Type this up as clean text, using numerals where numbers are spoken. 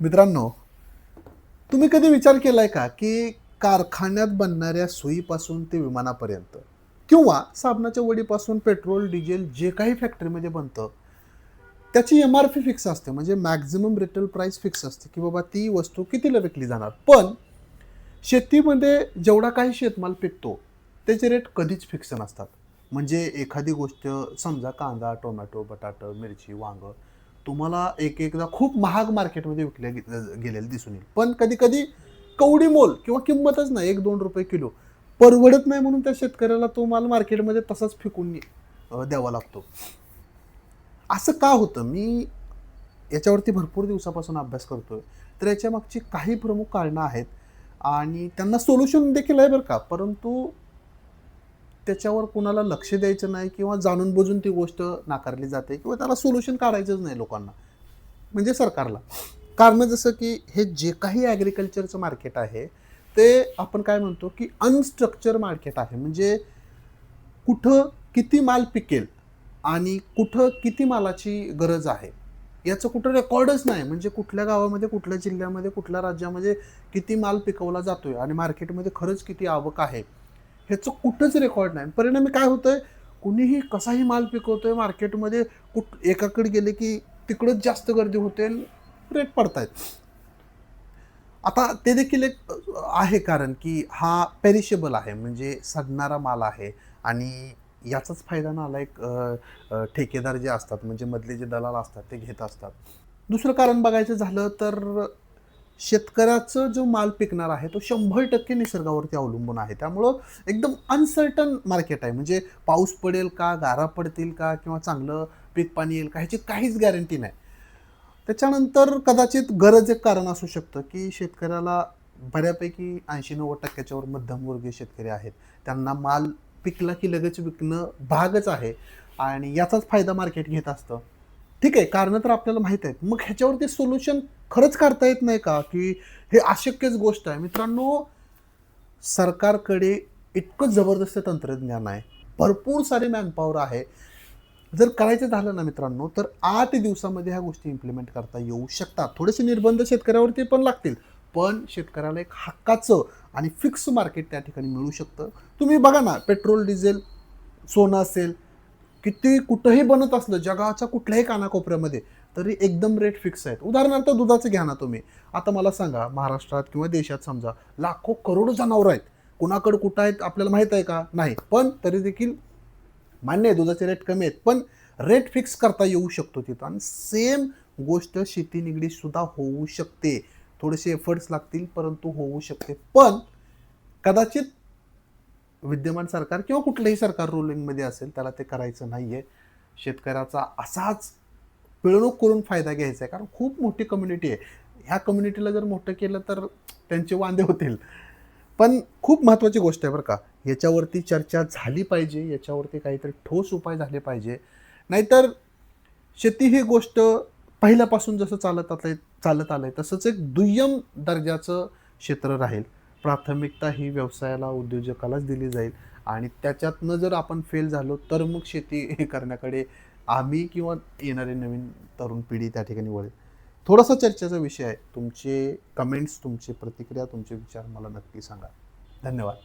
मित्रांनो, तुम्ही कधी विचार केलाय का, की कारखान्यात बनणाऱ्या सुईपासून ते विमानापर्यंत किंवा साबणाच्या वडीपासून पेट्रोल, डिझेल जे काही फॅक्टरीमध्ये बनतं, त्याची एम-आर-पी फिक्स असते. म्हणजे मॅक्सिमम रिटेल प्राइस फिक्स असते, की बाबा ती वस्तू कितीला विकली जाणार. पण शेतीमध्ये जेवढा काही शेतमाल पिकतो, त्याचे रेट कधीच फिक्स नसतात. म्हणजे एखादी गोष्ट समजा कांदा, टोमॅटो, बटाटा, मिरची, वांगं तुम्हाला एकदा खूप महाग मार्केटमध्ये विकल्या गेलेलं दिसून येईल. पण कधी-कधी कवडी मोल किंवा किंमतच नाही ₹1-2 किलो. परवडत नाही म्हणून त्या शेतकऱ्याला तो माल मार्केटमध्ये तसाच फेकून द्यावा लागतो. असं का होतं? मी याच्यावरती भरपूर दिवसापासून अभ्यास करतोय. तर याच्यामागची काही प्रमुख कारणं आहेत आणि त्यांना सोल्युशन देखील आहे बरं का. परंतु त्याच्यावर कुणाला लक्ष द्यायचं नाही किंवा जाणून-बुजून ती गोष्ट नाकारली जाते किंवा त्याला सोल्युशन काढायचंच नाही लोकांना, म्हणजे सरकारला. कारणं जसं की हे जे काही ॲग्रीकल्चरचं मार्केट आहे, ते आपण काय म्हणतो की अनस्ट्रक्चर मार्केट आहे. म्हणजे कुठं किती माल पिकेल आणि कुठं किती मालाची गरज आहे, याचं कुठं रेकॉर्डच नाही. म्हणजे कुठल्या गावामध्ये, कुठल्या जिल्ह्यामध्ये, कुठल्या राज्यामध्ये किती माल पिकवला जातोय आणि मार्केटमध्ये खरंच किती आवक आहे, ह्याचं कुठंच रेकॉर्ड नाही. परिणामी काय होतंय, कुणीही कसाही माल पिकवतोय मार्केटमध्ये, एकाकडे गेले की तिकडंच जास्त गर्दी होते, रेट पडतायत. आता ते देखील एक आहे कारण, की हा पेरिशेबल आहे, म्हणजे सडणारा माल आहे आणि याचाच फायदा नालायक ठेकेदार जे असतात, म्हणजे मधले जे दलाल असतात, ते घेत असतात. दुसरं कारण बघायचं झालं तर शेतकऱ्याचं जो माल पिकणार आहे, तो 100% निसर्गावरती अवलंबून आहे. त्यामुळं एकदम अनसर्टन मार्केट आहे. म्हणजे पाऊस पडेल का, गारा पडतील का किंवा चांगलं पीक पाणी येईल का, ह्याची काहीच गॅरंटी नाही. त्याच्यानंतर कदाचित गरज एक कारण असू शकतं, की शेतकऱ्याला बऱ्यापैकी 80-90% वर मध्यमवर्गीय शेतकरी आहेत. त्यांना माल पिकला की लगेच विकणं भागच आहे आणि याचाच फायदा मार्केट घेत असतं. ठीक आहे, कारणं तर आपल्याला माहीत आहेत. मग ह्याच्यावरती सोल्युशन खरंच काढता येत नाही का, की हे अशक्यच गोष्ट आहे? मित्रांनो, सरकारकडे इतकं जबरदस्त तंत्रज्ञान आहे. भरपूर सारी मॅनपॉवर आहे. जर करायचं झालं ना मित्रांनो, तर 8 दिवसामध्ये ह्या गोष्टी इम्प्लिमेंट करता येऊ शकतात. थोडेसे निर्बंध शेतकऱ्यावरती पण लागतील. पण शेतकऱ्याला एक हक्काचं आणि फिक्स मार्केट त्या ठिकाणी मिळू शकतं. तुम्ही बघा ना, पेट्रोल, डिझेल, सोनं असेल, किती कुठंही बनत असलं जगाच्या कुठल्याही कानाकोपऱ्यामध्ये, तरी एकदम रेट फिक्स आहेत. उदाहरणार्थ दुधाचं घ्या ना तुम्ही. आता मला सांगा, महाराष्ट्रात किंवा देशात समजा लाखो करोडो जनावरं आहेत. कुणाकडे कुठं आहेत आपल्याला माहीत आहे का? नाही. पण तरी देखील मान्य आहे दुधाचे रेट कमी आहेत, पण रेट फिक्स करता येऊ शकतो तिथं आणि सेम गोष्ट शेती निगडीत सुद्धा होऊ शकते. थोडेसे एफर्ट्स लागतील, परंतु होऊ शकते. पण कदाचित विद्यमान सरकार किंवा कुठलंही सरकार रुलिंगमध्ये असेल, त्याला ते करायचं नाहीये. शेतकऱ्याचा असाच पिळवणूक करून फायदा घ्यायचा आहे. कारण खूप मोठी कम्युनिटी आहे. ह्या कम्युनिटीला जर मोठं केलं तर त्यांचे वांदे होतील. पण खूप महत्त्वाची गोष्ट आहे बरं का. याच्यावरती चर्चा झाली पाहिजे. याच्यावरती काहीतरी ठोस उपाय झाले पाहिजे. नाहीतर शेती ही गोष्ट पहिल्यापासून जसं चालत आलंय तसंच एक दुय्यम दर्जाचं क्षेत्र राहील. प्राथमिकता ही व्यवसायाला, उद्योजकालाच दिली जाईल आणि त्याच्यातनं जर आपण फेल झालो, तर मग शेती हे करण्याकडे आम्ही किंवा येणारी नवीन तरुण पिढी त्या ठिकाणी वळेल. थोडासा चर्चेचा विषय आहे. तुमचे कमेंट्स, तुमची प्रतिक्रिया, तुमचे विचार मला नक्की सांगा. धन्यवाद.